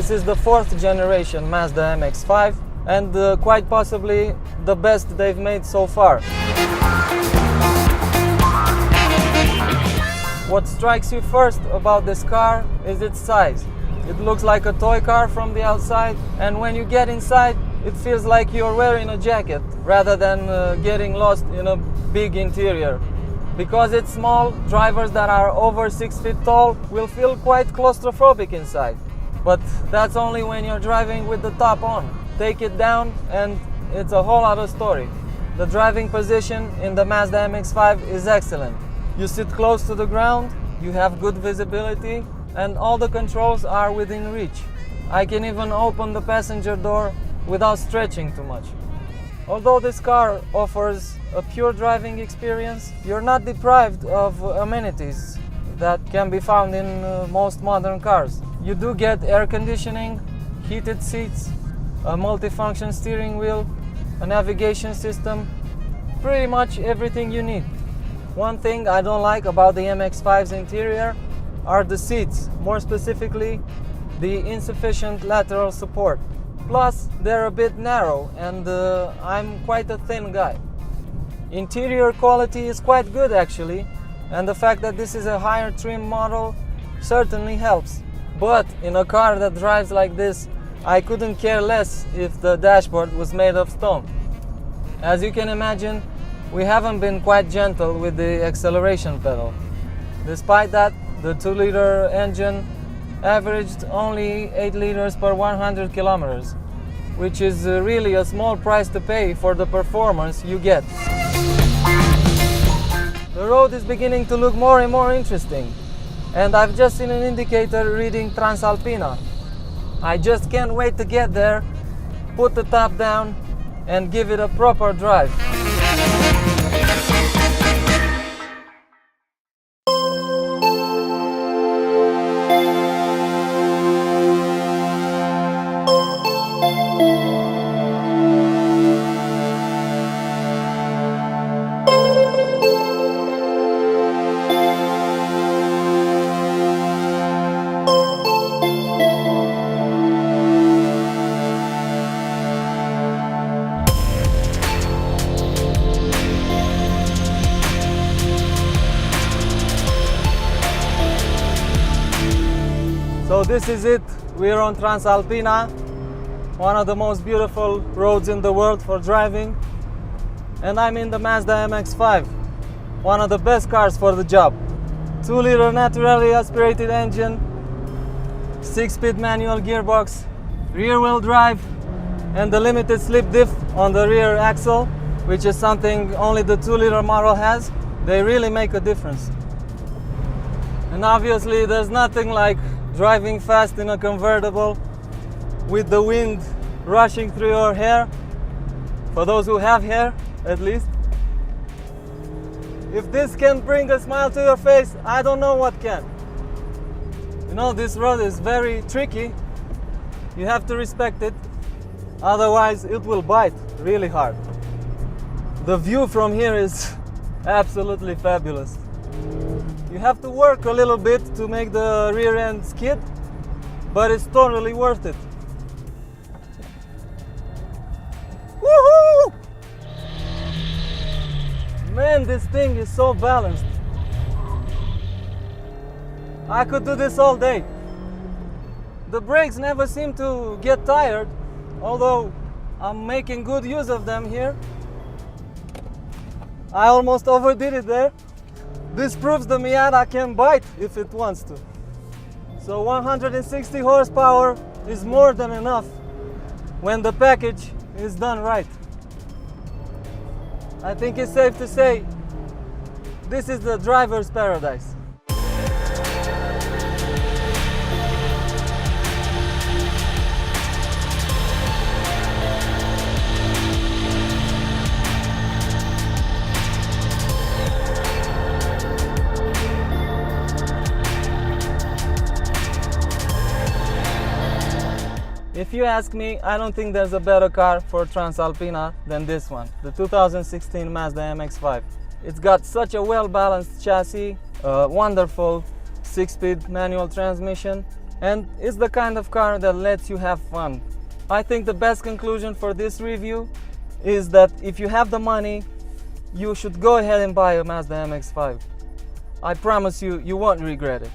This is the 4th generation Mazda MX-5 and quite possibly the best they've made so far. What strikes you first about this car is its size. It looks like a toy car from the outside, and when you get inside, it feels like you're wearing a jacket rather than getting lost in a big interior. Because it's small, drivers that are over 6 feet tall will feel quite claustrophobic inside. But that's only when you're driving with the top on. Take it down and it's a whole other story. The driving position in the Mazda MX-5 is excellent. You sit close to the ground, you have good visibility, and all the controls are within reach. I can even open the passenger door without stretching too much. Although this car offers a pure driving experience, you're not deprived of amenities that can be found in most modern cars. You do get air conditioning, heated seats, a multifunction steering wheel, a navigation system, pretty much everything you need. One thing I don't like about the MX-5's interior are the seats, more specifically the insufficient lateral support. Plus, they're a bit narrow and I'm quite a thin guy. Interior quality is quite good actually, and the fact that this is a higher trim model certainly helps. But in a car that drives like this, I couldn't care less if the dashboard was made of stone. As you can imagine, we haven't been quite gentle with the acceleration pedal. Despite that, the 2-liter engine averaged only 8 liters per 100 kilometers, which is really a small price to pay for the performance you get. The road is beginning to look more and more interesting, and I've just seen an indicator reading Transalpina. I just can't wait to get there, put the top down, and give it a proper drive. So this is it, we're on Transalpina, one of the most beautiful roads in the world for driving, and I'm in the Mazda MX-5, one of the best cars for the job. 2-liter naturally aspirated engine, 6-speed manual gearbox, rear-wheel drive, and the limited slip diff on the rear axle, which is something only the 2-liter model has. They really make a difference. And obviously there's nothing like driving fast in a convertible with the wind rushing through your hair, for those who have hair at least. If this can bring a smile to your face, I don't know what can. You know, this road is very tricky. You have to respect it, otherwise it will bite really hard. The view from here is absolutely fabulous. You have to work a little bit to make the rear end skid, but it's totally worth it. Woohoo! Man, this thing is so balanced. I could do this all day. The brakes never seem to get tired, although I'm making good use of them here. I almost overdid it there. This proves the Miata can bite if it wants to. So 160 horsepower is more than enough when the package is done right. I think it's safe to say this is the driver's paradise. If you ask me, I don't think there's a better car for Transalpina than this one, the 2016 Mazda MX-5. It's got such a well-balanced chassis, a wonderful 6-speed manual transmission, and it's the kind of car that lets you have fun. I think the best conclusion for this review is that if you have the money, you should go ahead and buy a Mazda MX-5. I promise you, you won't regret it.